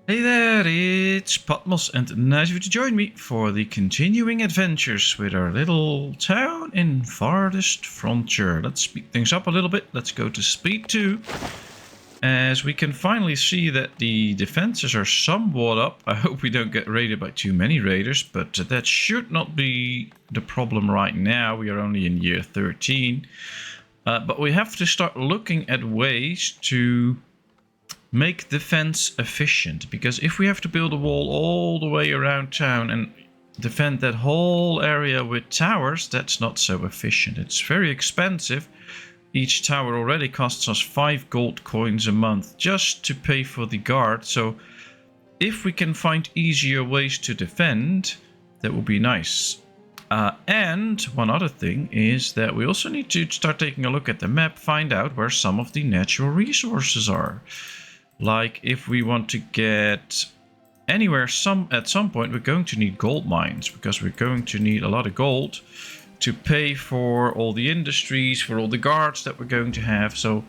Hey there, it's Patmos, and nice of you to join me for the continuing adventures with our little town in Farthest Frontier. Let's speed things up a little bit. Let's go to speed 2. As we can finally see that the defenses are somewhat up. I hope we don't get raided by too many raiders, but that should not be the problem right now. We are only in year 13. But we have to start looking at ways to make defense efficient, because if we have to build a wall all the way around town and defend that whole area with towers, that's not so efficient. It's very expensive. Each tower already costs us 5 gold coins a month just to pay for the guard. So if we can find easier ways to defend, that would be nice. And one other thing is that we also need to start taking a look at the map, find out where some of the natural resources are. Like if we want to get anywhere at some point, we're going to need gold mines, because we're going to need a lot of gold to pay for all the industries, for all the guards that we're going to have. So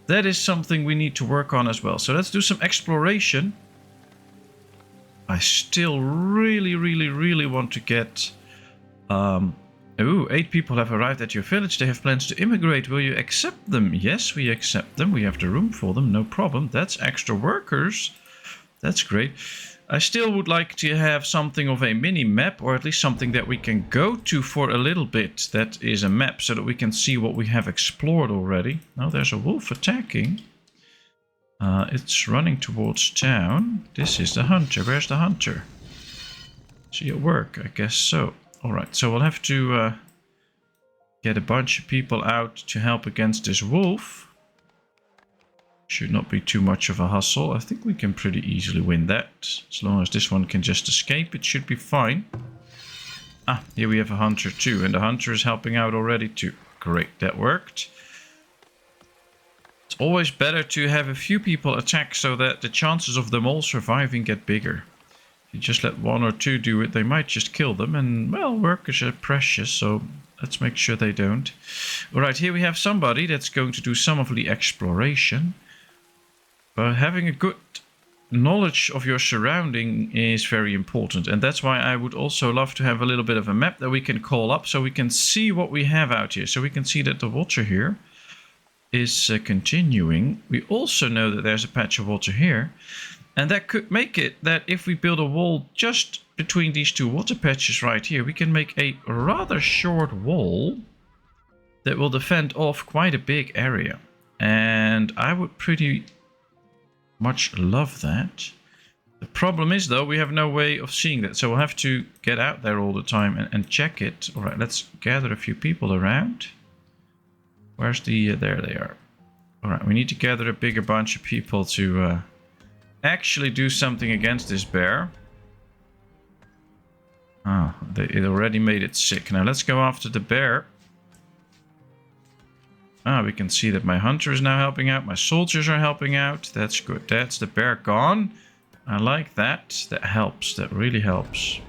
that is something we need to work on as well. So let's do some exploration. I still really want to get... 8 people have arrived at your village. They have plans to immigrate. Will you accept them? Yes, we accept them. We have the room for them. No problem. That's extra workers. That's great. I still would like to have something of a mini map, or at least something that we can go to for a little bit. That is a map, so that we can see what we have explored already. Now there's a wolf attacking. It's running towards town. This is the hunter. Where's the hunter? Is he at work? I guess so. Alright, so we'll have to get a bunch of people out to help against this wolf. Should not be too much of a hustle. I think we can pretty easily win that. As long as this one can just escape, it should be fine. Ah, here we have a hunter too, and the hunter is helping out already too. Great, that worked. It's always better to have a few people attack so that the chances of them all surviving get bigger. You just let 1 or 2 do it, they might just kill them, and well, workers are precious, so let's make sure they don't. Alright, here we have somebody that's going to do some of the exploration. But having a good knowledge of your surrounding is very important, and that's why I would also love to have a little bit of a map that we can call up, so we can see what we have out here. So we can see that the water here is continuing. We also know that there's a patch of water here. And that could make it that if we build a wall just between these 2 water patches right here, we can make a rather short wall that will defend off quite a big area. And I would pretty much love that. The problem is, though, we have no way of seeing that. So we'll have to get out there all the time and check it. All right, let's gather a few people around. Where's the... there they are. All right, we need to gather a bigger bunch of people to... actually do something against this bear. Ah, it already made it sick. Now let's go after the bear. Ah, we can see that my hunter is now helping out. My soldiers are helping out. That's good. That's the bear gone. I like that. That helps. That really helps.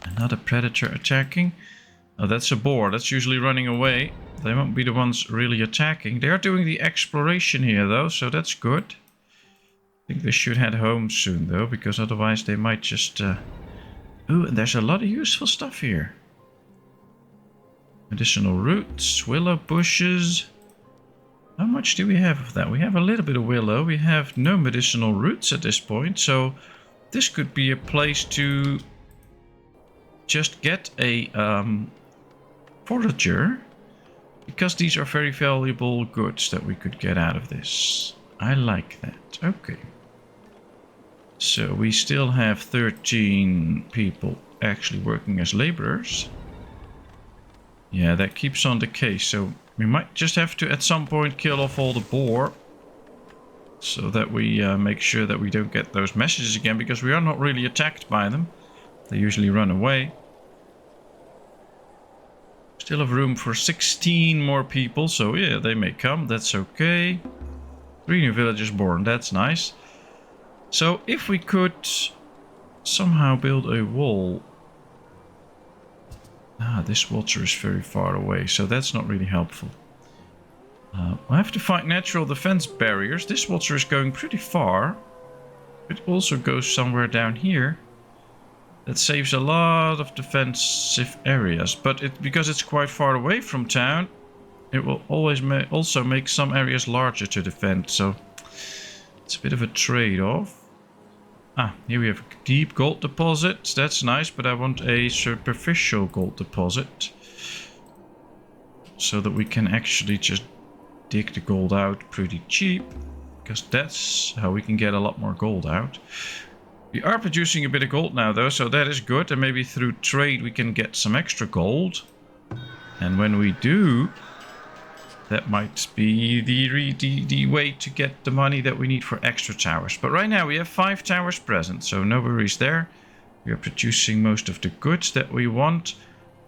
Another predator attacking. Oh, that's a boar. That's usually running away. They won't be the ones really attacking. They're doing the exploration here, though, so that's good. I think they should head home soon, though, because otherwise they might just... Ooh, and there's a lot of useful stuff here. Medicinal roots, willow bushes. How much do we have of that? We have a little bit of willow. We have no medicinal roots at this point, so this could be a place to just get a forager, because these are very valuable goods that we could get out of this. I like that. Okay. So we still have 13 people actually working as laborers. Yeah, that keeps on the case. So we might just have to at some point kill off all the boar, so that we make sure that we don't get those messages again, because we are not really attacked by them. They usually run away. Still have room for 16 more people, so yeah, they may come. That's okay. 3 new villagers born. That's nice. So if we could somehow build a wall... Ah, this water is very far away, so that's not really helpful. We'll have to find natural defense barriers. This water is going pretty far. It also goes somewhere down here. That saves a lot of defensive areas, but because it's quite far away from town, it will always also make some areas larger to defend, so it's a bit of a trade-off. Ah, here we have a deep gold deposit. That's nice, but I want a superficial gold deposit so that we can actually just dig the gold out pretty cheap, because that's how we can get a lot more gold out. We are producing a bit of gold now though, so that is good, and maybe through trade we can get some extra gold. And when we do, that might be the way to get the money that we need for extra towers. But right now we have 5 towers present, so no worries there. We are producing most of the goods that we want.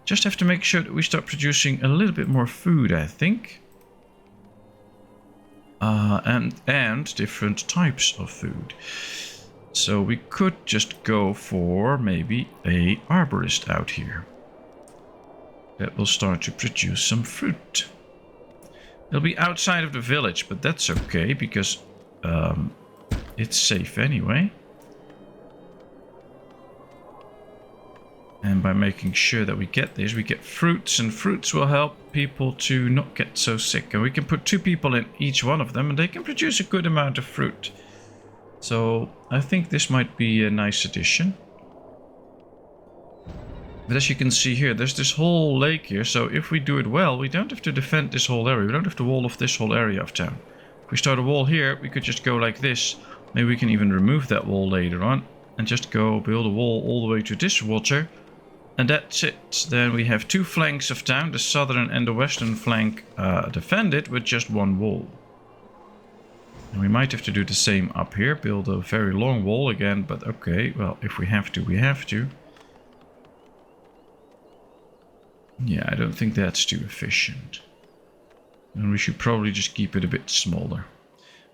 Just have to make sure that we start producing a little bit more food, I think. And different types of food. So we could just go for maybe a arborist out here. That will start to produce some fruit. It'll be outside of the village, but that's okay because it's safe anyway. And by making sure that we get this, we get fruits, and fruits will help people to not get so sick. And we can put 2 people in each one of them, and they can produce a good amount of fruit. So I think this might be a nice addition. But as you can see here, there's this whole lake here, so if we do it well, we don't have to defend this whole area. We don't have to wall off this whole area of town. If we start a wall here, we could just go like this. Maybe we can even remove that wall later on and just go build a wall all the way to this water. And that's it. Then we have 2 flanks of town, the southern and the western flank defended with just 1 wall. And we might have to do the same up here, build a very long wall again, but okay, well, if we have to, we have to. Yeah, I don't think that's too efficient. And we should probably just keep it a bit smaller.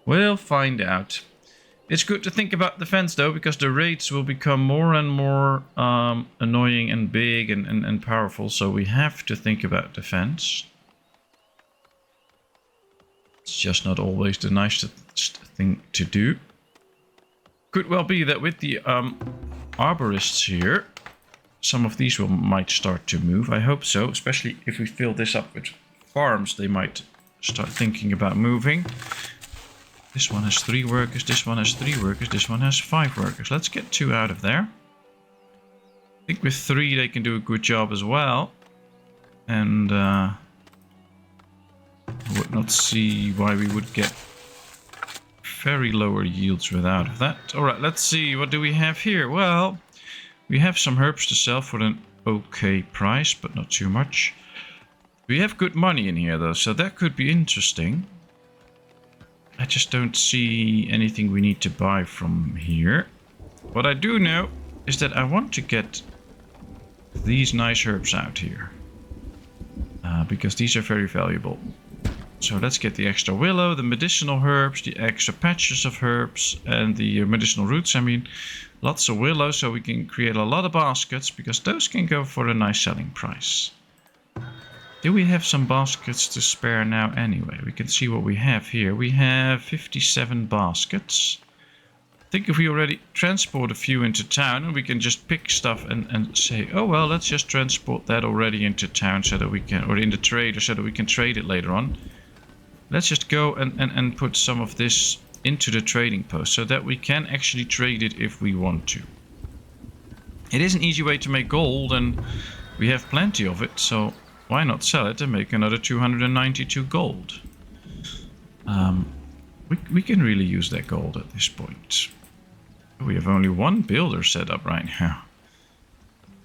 We'll find out. It's good to think about defense though, because the raids will become more and more annoying and big and powerful, so we have to think about defense. It's just not always the nicest thing to do. Could well be that with the arborists here, some of these might start to move. I hope so, especially if we fill this up with farms, they might start thinking about moving. This one has 3 workers, this one has 3 workers, this one has 5 workers. Let's get 2 out of there. I think with 3 they can do a good job as well. And I would not see why we would get very lower yields without that. Alright, let's see, what do we have here? Well, we have some herbs to sell for an okay price, but not too much. We have good money in here though, so that could be interesting. I just don't see anything we need to buy from here. What I do know is that I want to get these nice herbs out here. Because these are very valuable. So let's get the extra willow, the medicinal herbs, the extra patches of herbs, and the medicinal roots. I mean, lots of willow, so we can create a lot of baskets, because those can go for a nice selling price. Do we have some baskets to spare now anyway? We can see what we have here. We have 57 baskets. I think if we already transport a few into town, we can just pick stuff and say, oh well, let's just transport that already into town so that we can, or in the trader, so that we can trade it later on. Let's just go and put some of this into the trading post so that we can actually trade it if we want to. It is an easy way to make gold, and we have plenty of it, so why not sell it and make another 292 gold? We can really use that gold at this point. We have only 1 builder set up right now.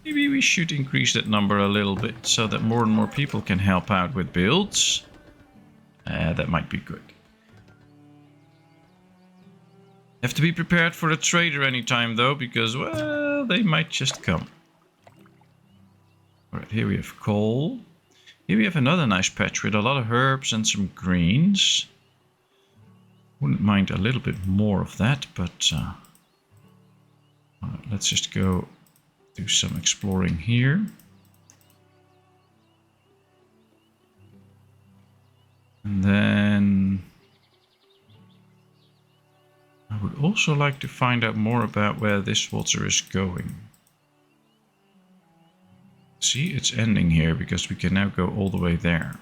Maybe we should increase that number a little bit so that more and more people can help out with builds. That might be good. Have to be prepared for a trader anytime though, because, well, they might just come. Alright, here we have coal. Here we have another nice patch with a lot of herbs and some greens. Wouldn't mind a little bit more of that, but let's just go do some exploring here. And then I would also like to find out more about where this water is going. See, it's ending here because we can now go all the way there.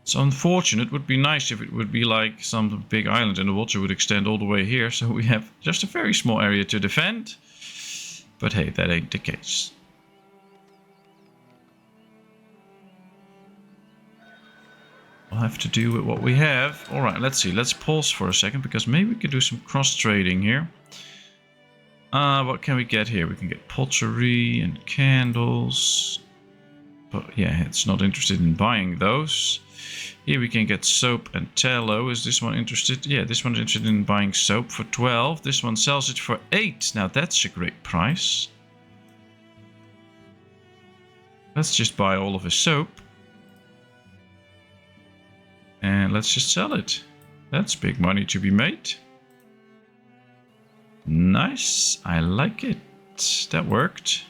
It's unfortunate. It would be nice if it would be like some big island and the water would extend all the way here. So we have just a very small area to defend. But hey, that ain't the case. We'll have to do with what we have. Alright, let's see. Let's pause for a second because maybe we can do some cross trading here. What can we get here? We can get pottery and candles. But yeah, it's not interested in buying those. Here we can get soap and tallow. Is this one interested? Yeah, this one's interested in buying soap for 12. This one sells it for 8. Now that's a great price. Let's just buy all of his soap. And let's just sell it. That's big money to be made. Nice. I like it. That worked.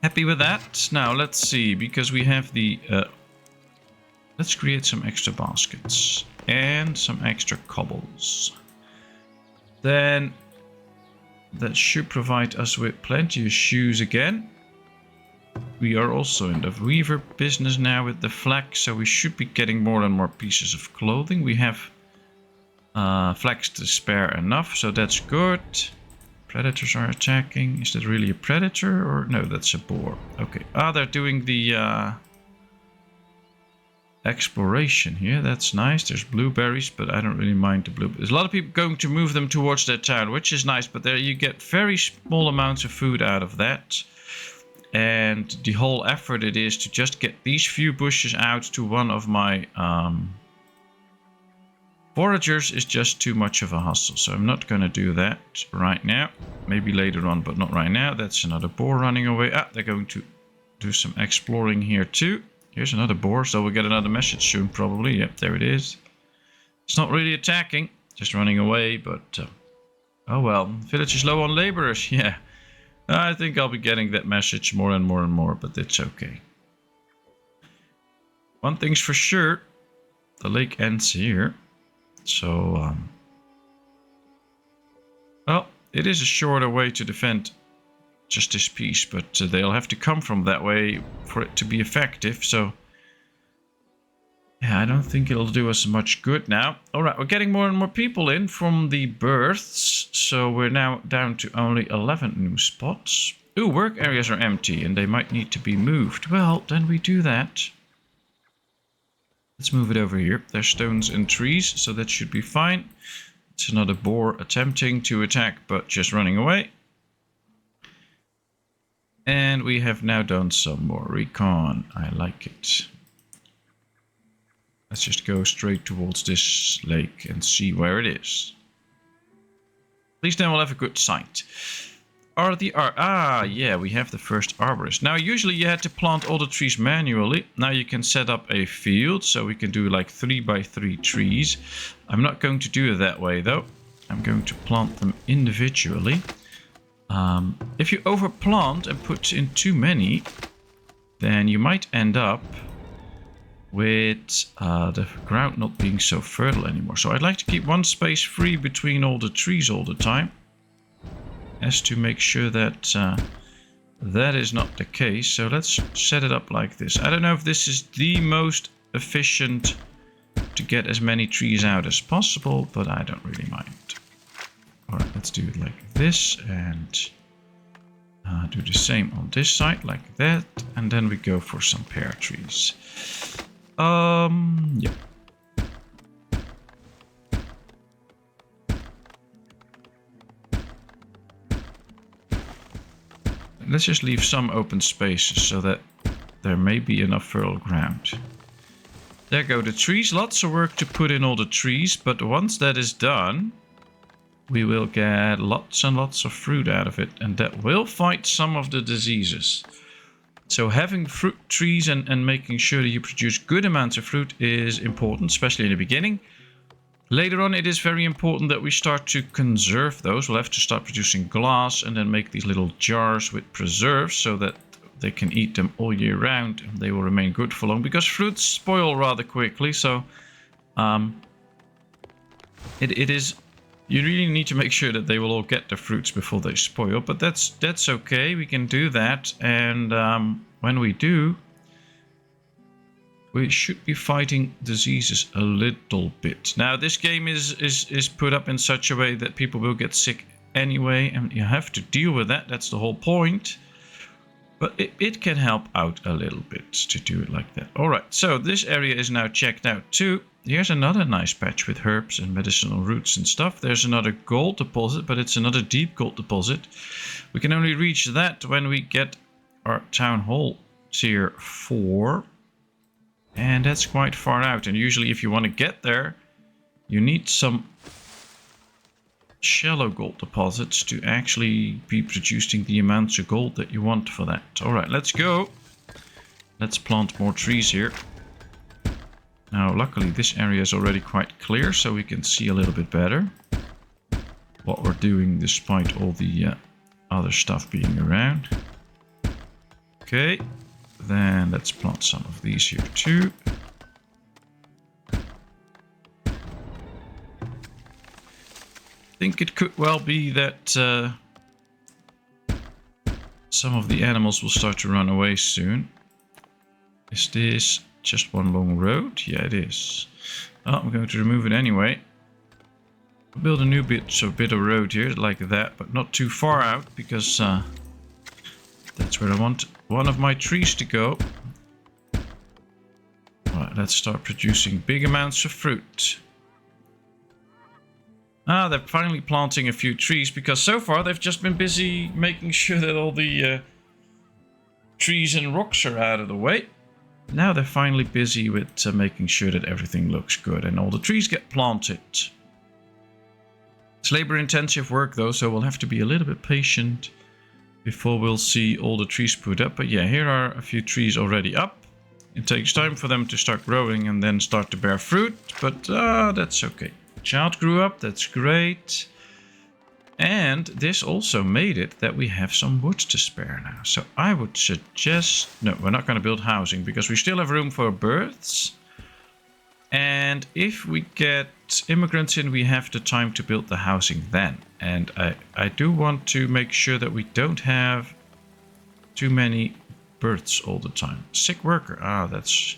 Happy with that. Now let's see, because we have the let's create some extra baskets and some extra cobbles. Then that should provide us with plenty of shoes again. We are also in the weaver business now with the flax, so we should be getting more and more pieces of clothing. We have flax to spare enough, so that's good. Predators are attacking. Is that really a predator or no? That's a boar. Okay. They're doing the exploration here. That's nice. There's blueberries, but I don't really mind the blueberries. There's a lot of people going to move them towards their town, which is nice. But there you get very small amounts of food out of that. And the whole effort it is to just get these few bushes out to one of my foragers is just too much of a hassle, so I'm not going to do that right now. Maybe later on, but not right now. That's another boar running away. They're going to do some exploring here too. Here's another boar, so we'll get another message soon probably. Yep, there it is. It's not really attacking, just running away, but oh well. Village is low on laborers, yeah. I think I'll be getting that message more and more and more, but it's okay. One thing's for sure, the lake ends here. So, well, it is a shorter way to defend just this piece, but they'll have to come from that way for it to be effective. So, yeah, I don't think it'll do us much good now. All right, we're getting more and more people in from the births. So we're now down to only 11 new spots. Ooh, work areas are empty and they might need to be moved. Well, then we do that. Let's move it over here. There's stones and trees, so that should be fine. It's another boar attempting to attack, but just running away. And we have now done some more recon. I like it. Let's just go straight towards this lake and see where it is. At least then we'll have a good sight. Yeah, we have the first arborist. Now, usually you had to plant all the trees manually. Now you can set up a field, so we can do like 3x3 trees. I'm not going to do it that way, though. I'm going to plant them individually. If you overplant and put in too many, then you might end up with the ground not being so fertile anymore. So I'd like to keep one space free between all the trees all the time, as to make sure that that is not the case. So let's set it up like this. I don't know if this is the most efficient to get as many trees out as possible, but I don't really mind. Alright, let's do it like this and do the same on this side like that, and then we go for some pear trees. Yeah. Let's just leave some open spaces so that there may be enough fertile ground. There go the trees. Lots of work to put in all the trees, but once that is done, we will get lots and lots of fruit out of it, and that will fight some of the diseases. So having fruit trees and making sure that you produce good amounts of fruit is important, especially in the beginning. Later on, it is very important that we start to conserve those. We'll have to start producing glass and then make these little jars with preserves so that they can eat them all year round and they will remain good for long, because fruits spoil rather quickly. So It is. You really need to make sure that they will all get the fruits before they spoil, but that's okay. We can do that, and when we do, we should be fighting diseases a little bit. Now, this game is put up in such a way that people will get sick anyway, and you have to deal with that. That's the whole point. But it can help out a little bit to do it like that. All right, so this area is now checked out too. Here's another nice patch with herbs and medicinal roots and stuff. There's another gold deposit, but it's another deep gold deposit. We can only reach that when we get our town hall tier 4. And that's quite far out. And usually if you want to get there, you need some shallow gold deposits to actually be producing the amounts of gold that you want for that. Alright, let's go. Let's plant more trees here. Now, luckily this area is already quite clear, so we can see a little bit better what we're doing despite all the other stuff being around. Okay, then let's plant some of these here too. I think it could well be that some of the animals will start to run away soon. Is this just one long road? Yeah, it is. Oh, I'm going to remove it anyway. I'll build a new bit of road here like that, but not too far out, because that's where I want one of my trees to go. Alright, let's start producing big amounts of fruit. Ah, they're finally planting a few trees, because so far they've just been busy making sure that all the trees and rocks are out of the way. Now they're finally busy with making sure that everything looks good and all the trees get planted. It's labor-intensive work though, so we'll have to be a little bit patient before we'll see all the trees put up. But yeah, here are a few trees already up. It takes time for them to start growing and then start to bear fruit, but that's okay. Child grew up, that's great. And this also made it that we have some wood to spare now. So I would suggest... No, we're not going to build housing because we still have room for births. And if we get immigrants in, we have the time to build the housing then. And I do want to make sure that we don't have too many births all the time. Sick worker. Ah, that's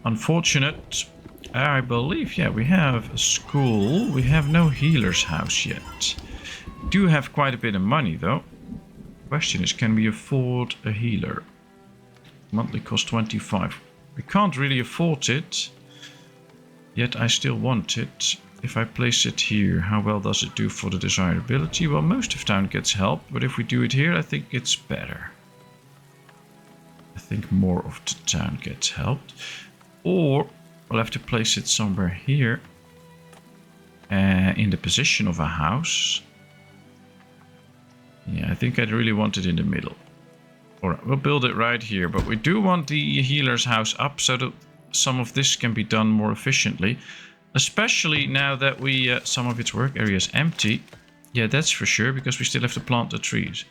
unfortunate. I believe, yeah, we have a school. We have no healer's house yet. We do have quite a bit of money though. Question is, can we afford a healer? Monthly cost 25. We can't really afford it. Yet I still want it. If I place it here, how well does it do for the desirability? Well, most of town gets help, but if we do it here, I think it's better. I think more of the town gets helped. Or we'll have to place it somewhere here. In the position of a house. Yeah, I think I'd really want it in the middle. Alright, we'll build it right here. But we do want the healer's house up so that some of this can be done more efficiently. Especially now that we some of its work area is empty. Yeah, that's for sure, because we still have to plant the trees.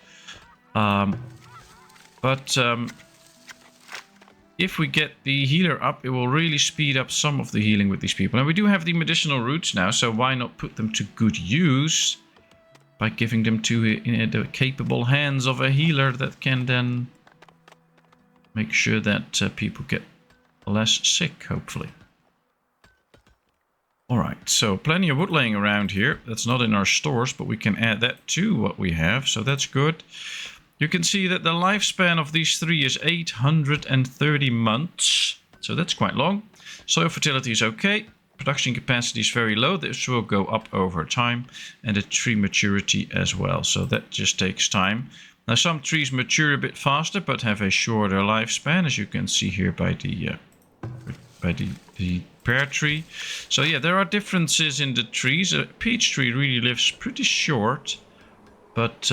If we get the healer up, it will really speed up some of the healing with these people. And we do have the medicinal roots now, so why not put them to good use by giving them to the capable hands of a healer that can then make sure that people get less sick, hopefully. Alright, so plenty of wood laying around here. That's not in our stores, but we can add that to what we have, so that's good. You can see that the lifespan of these three is 830 months, so that's quite long. Soil fertility is okay. Production capacity is very low. This will go up over time, and the tree maturity as well, so that just takes time. Now some trees mature a bit faster but have a shorter lifespan, as you can see here by the pear tree. So yeah, there are differences in the trees. A peach tree really lives pretty short, but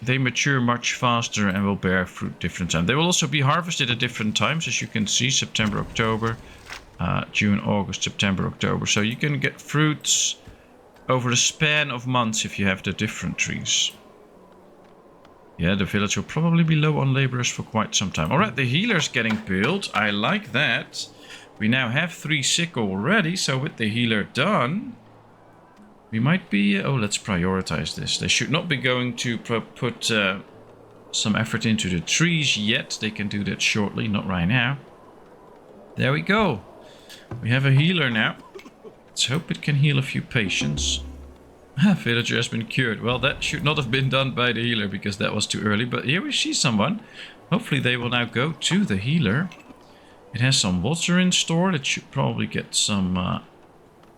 they mature much faster and will bear fruit different times. They will also be harvested at different times, as you can see, September, October, June, August, September, October. So you can get fruits over a span of months if you have the different trees. Yeah, the village will probably be low on laborers for quite some time. Alright, the healer's getting built. I like that. We now have 3 sick already, so with the healer done, we might be... oh, let's prioritize this. They should not be going to put some effort into the trees yet. They can do that shortly, not right now. There we go. We have a healer now. Let's hope it can heal a few patients. Villager has been cured. Well, that should not have been done by the healer because that was too early. But here we see someone. Hopefully they will now go to the healer. It has some water in store. It should probably get some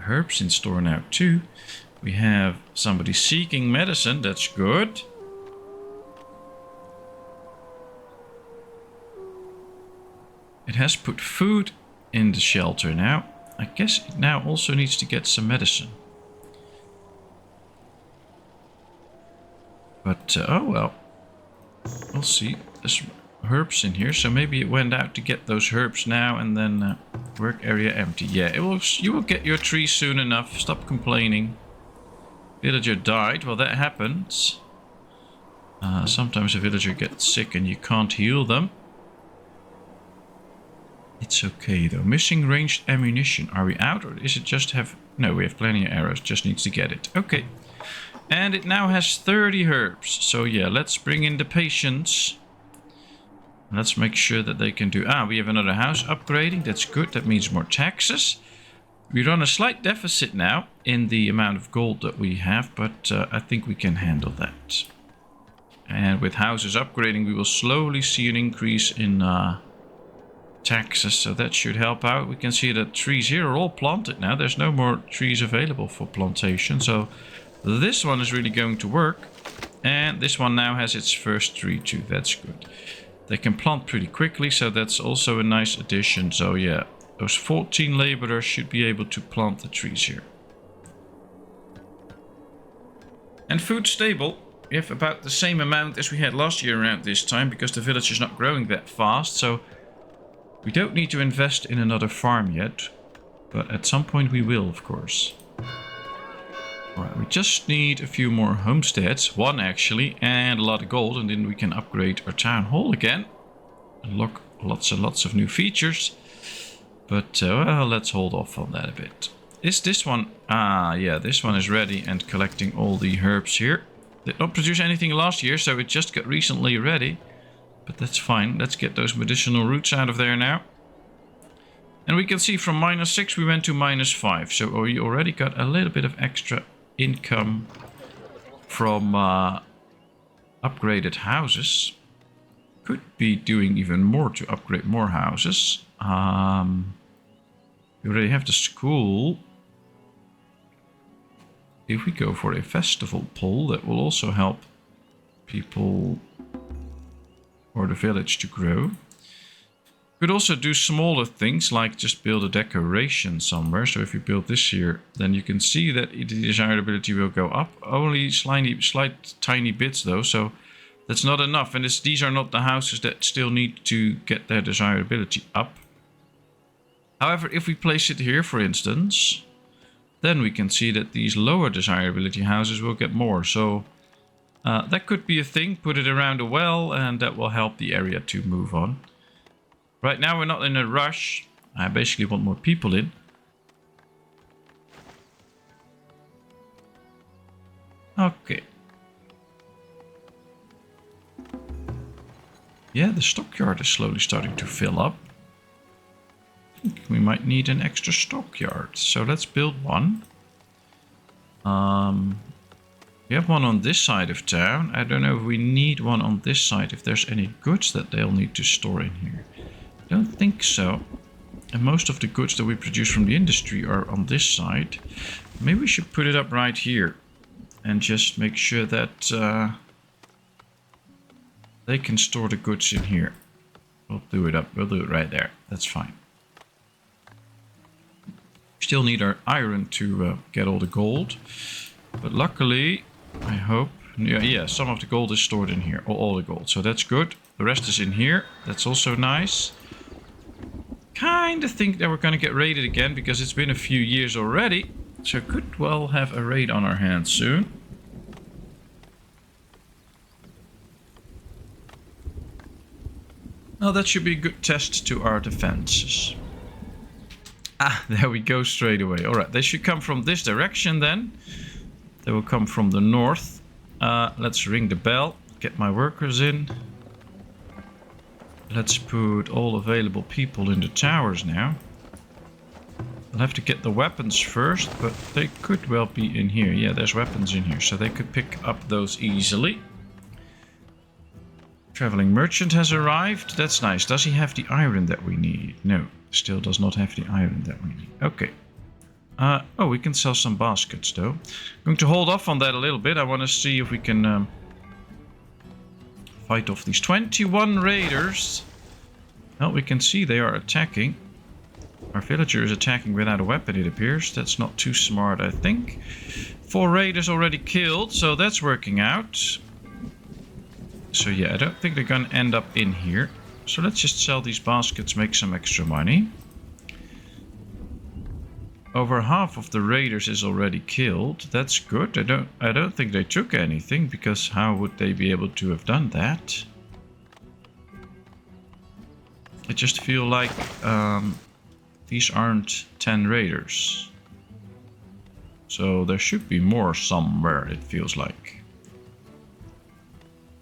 herbs in store now too. We have somebody seeking medicine. That's good. It has put food in the shelter now. I guess it now also needs to get some medicine. But, oh well. We'll see. There's herbs in here, so maybe it went out to get those herbs now and then work area empty. Yeah, you will get your tree soon enough. Stop complaining. Villager died. Well, that happens. Sometimes a villager gets sick and you can't heal them. It's okay though. Missing ranged ammunition. Are we out or is it just have... no, we have plenty of arrows. Just needs to get it. Okay. And it now has 30 herbs. So yeah, let's bring in the patients. Let's make sure that they can do... we have another house upgrading. That's good. That means more taxes. We run a slight deficit now in the amount of gold that we have. But I think we can handle that. And with houses upgrading, we will slowly see an increase in... taxes, so that should help out. We can see that trees here are all planted now. There's no more trees available for plantation, so this one is really going to work. And this one now has its first tree too. That's good. They can plant pretty quickly, so that's also a nice addition. So yeah, those 14 laborers should be able to plant the trees here. And food stable. We have about the same amount as we had last year around this time, because the village is not growing that fast, so we don't need to invest in another farm yet, but at some point we will, of course. Alright, we just need a few more homesteads, one actually, and a lot of gold, and then we can upgrade our town hall again. Unlock lots and lots of new features, but well, let's hold off on that a bit. Is this one? Yeah, this one is ready and collecting all the herbs here. Did not produce anything last year, so it just got recently ready. But that's fine. Let's get those medicinal roots out of there now. And we can see from -6 we went to -5. So we already got a little bit of extra income from upgraded houses. Could be doing even more to upgrade more houses. We already have the school. If we go for a festival poll, that will also help people... or the village to grow. Could also do smaller things like just build a decoration somewhere. So if you build this here, then you can see that the desirability will go up. Only slight tiny bits though, so that's not enough. And these are not the houses that still need to get their desirability up. However, if we place it here, for instance, then we can see that these lower desirability houses will get more. So that could be a thing. Put it around a well and that will help the area to move on. Right now we're not in a rush. I basically want more people in. Okay. Yeah, the stockyard is slowly starting to fill up. I think we might need an extra stockyard. So let's build one. We have one on this side of town. I don't know if we need one on this side, if there's any goods that they'll need to store in here. I don't think so. And most of the goods that we produce from the industry are on this side. Maybe we should put it up right here. And just make sure that they can store the goods in here. We'll do it up. We'll do it right there. That's fine. Still need our iron to get all the gold. But luckily, I hope... Yeah, some of the gold is stored in here. All the gold. So that's good. The rest is in here. That's also nice. Kind of think that we're going to get raided again, because it's been a few years already. So could well have a raid on our hands soon. Well, that should be a good test to our defenses. Ah, there we go straight away. Alright, they should come from this direction then. They will come from the north. Let's ring the bell. Get my workers in. Let's put all available people in the towers now. I'll have to get the weapons first, but they could well be in here. Yeah, there's weapons in here, so they could pick up those easily. Traveling merchant has arrived. That's nice. Does he have the iron that we need? No, still does not have the iron that we need. Okay. Oh, we can sell some baskets though. I'm going to hold off on that a little bit. I want to see if we can fight off these 21 raiders. Well, we can see they are attacking. Our villager is attacking without a weapon, it appears. That's not too smart, I think. 4 raiders already killed, so that's working out. So yeah, I don't think they're gonna end up in here. So let's just sell these baskets, make some extra money. Over half of the raiders is already killed. That's good. I don't think they took anything, because how would they be able to have done that? I just feel like these aren't 10 raiders. So there should be more somewhere, it feels like.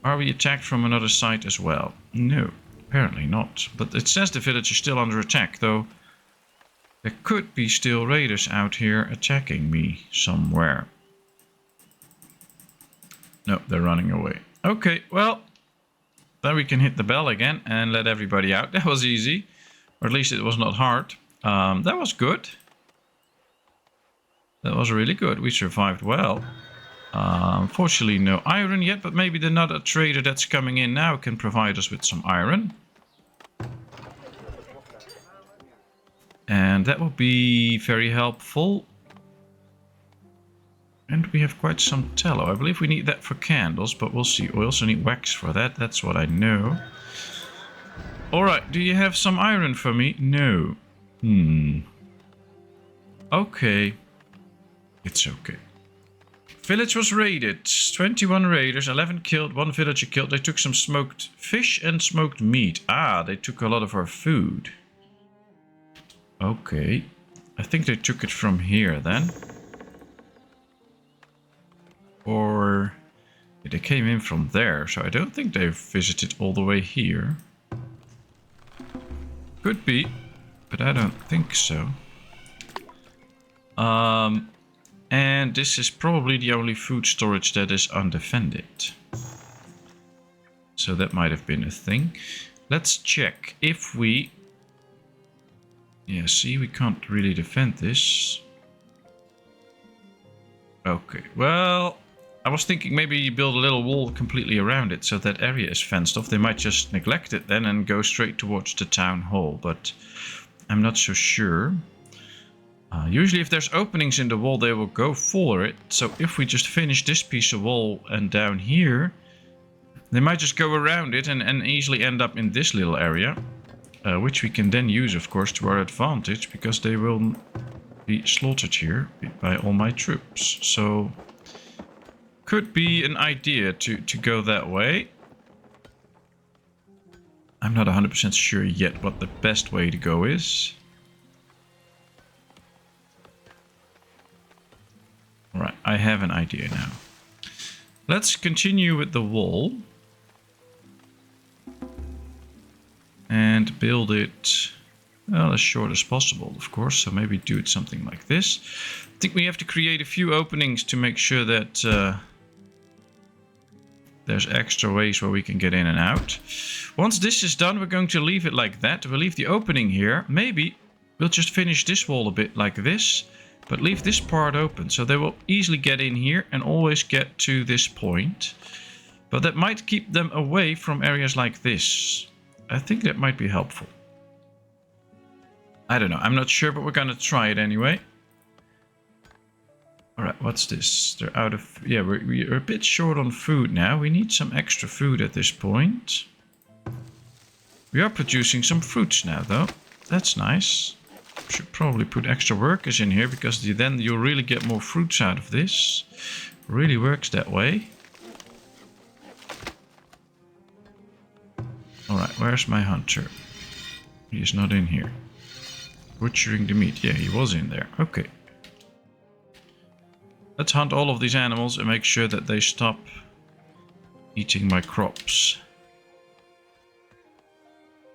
Are we attacked from another side as well? No, apparently not. But it says the village is still under attack, though. There could be still raiders out here attacking me somewhere. No, they're running away. Okay, well, then we can hit the bell again and let everybody out. That was easy. Or at least it was not hard. That was good. That was really good. We survived well. Unfortunately, no iron yet, but maybe another trader that's coming in now can provide us with some iron. And that will be very helpful. And we have quite some tallow. I believe we need that for candles, but we'll see. We also need wax for that. That's what I know. Alright, do you have some iron for me? No. Okay. It's okay. Village was raided. 21 raiders, 11 killed, 1 villager killed. They took some smoked fish and smoked meat. Ah, they took a lot of our food. Okay. I think they took it from here then. Or they came in from there, so I don't think they visited all the way here. Could be, but I don't think so. And this is probably the only food storage that is undefended. So that might have been a thing. Let's check if we... Yeah, see, we can't really defend this. Okay, well, I was thinking maybe you build a little wall completely around it so that area is fenced off. They might just neglect it then and go straight towards the town hall, but I'm not so sure. Usually if there's openings in the wall, they will go for it. So if we just finish this piece of wall and down here, they might just go around it and easily end up in this little area. Which we can then use, of course, to our advantage, because they will be slaughtered here by all my troops. So, could be an idea to go that way. I'm not 100% sure yet what the best way to go is. Alright, I have an idea now. Let's continue with the wall. And build it, well, as short as possible, of course. So maybe do it something like this. I think we have to create a few openings to make sure that there's extra ways where we can get in and out. Once this is done, we're going to leave it like that. We'll leave the opening here. Maybe we'll just finish this wall a bit like this, but leave this part open. So they will easily get in here and always get to this point. But that might keep them away from areas like this. I think that might be helpful. I don't know. I'm not sure, but we're gonna try it anyway. Alright, what's this? They're out of... Yeah, we're a bit short on food now. We need some extra food at this point. We are producing some fruits now, though. That's nice. Should probably put extra workers in here, because then you'll really get more fruits out of this. Really works that way. Alright, where's my hunter? He is not in here. Butchering the meat. Yeah, he was in there. Okay. Let's hunt all of these animals and make sure that they stop eating my crops.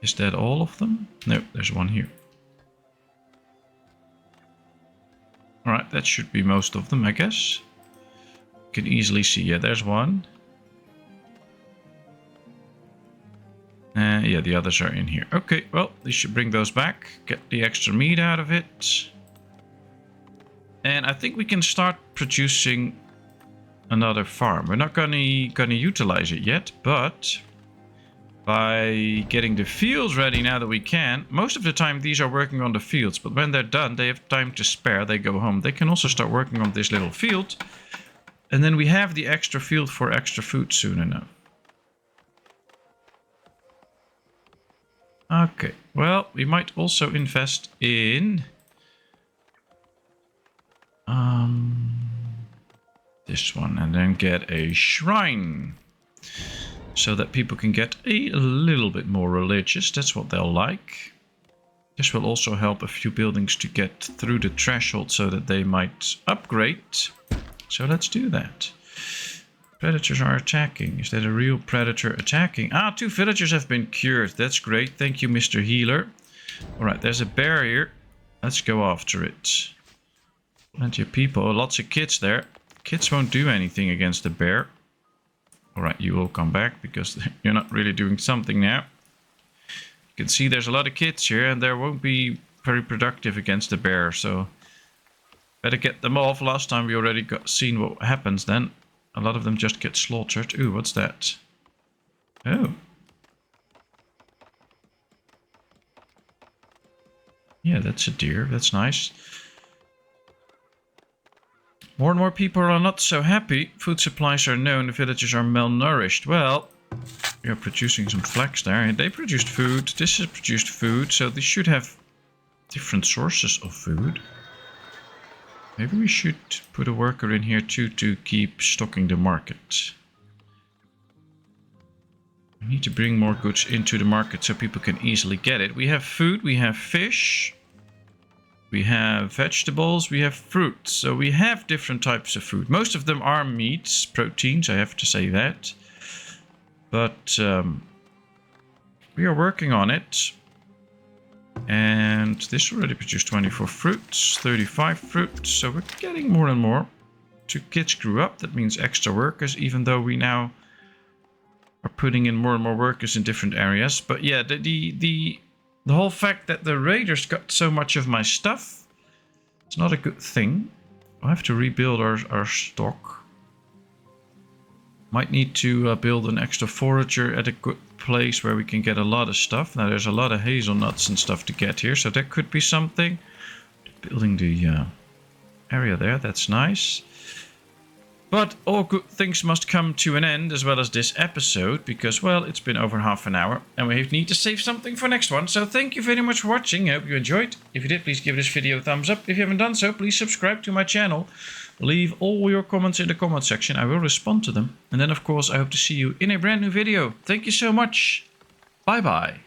Is that all of them? No, there's one here. Alright, that should be most of them, I guess. You can easily see. Yeah, there's one. Yeah, the others are in here. Okay, well, they should bring those back. Get the extra meat out of it. And I think we can start producing another farm. We're not gonna utilize it yet, but by getting the fields ready now that we can. Most of the time these are working on the fields, but when they're done, they have time to spare. They go home. They can also start working on this little field. And then we have the extra field for extra food soon enough. Okay, well, we might also invest in this one and then get a shrine so that people can get a little bit more religious. That's what they'll like. This will also help a few buildings to get through the threshold so that they might upgrade. So let's do that. Predators are attacking. Is that a real predator attacking? Ah, 2 villagers have been cured. That's great. Thank you, Mr. Healer. Alright, there's a bear here. Let's go after it. Plenty of people. Lots of kids there. Kids won't do anything against the bear. Alright, you will come back because you're not really doing something now. You can see there's a lot of kids here and they won't be very productive against the bear. So better get them off. Last time we already seen what happens then. A lot of them just get slaughtered. Ooh, what's that? Oh. Yeah, that's a deer. That's nice. More and more people are not so happy. Food supplies are known. The villagers are malnourished. Well, we are producing some flax there. And they produced food. This has produced food. So they should have different sources of food. Maybe we should put a worker in here too to keep stocking the market. We need to bring more goods into the market so people can easily get it. We have food, we have fish, we have vegetables, we have fruit. So we have different types of food. Most of them are meats, proteins, I have to say that. But we are working on it. And this already produced 24 fruits, 35 fruits, so we're getting more and more. 2 kids grew up, that means extra workers, even though we now are putting in more and more workers in different areas. But yeah, the whole fact that the raiders got so much of my stuff, it's not a good thing. I'll have to rebuild our stock. Might need to build an extra forager at a good place where we can get a lot of stuff. Now there's a lot of hazelnuts and stuff to get here, so that could be something. Building the area there, that's nice. But all good things must come to an end, as well as this episode, because, well, it's been over half an hour, and we need to save something for next one. So thank you very much for watching. I hope you enjoyed. If you did, please give this video a thumbs up. If you haven't done so, please subscribe to my channel. Leave all your comments in the comment section. I will respond to them. And then, of course, I hope to see you in a brand new video. Thank you so much. Bye-bye.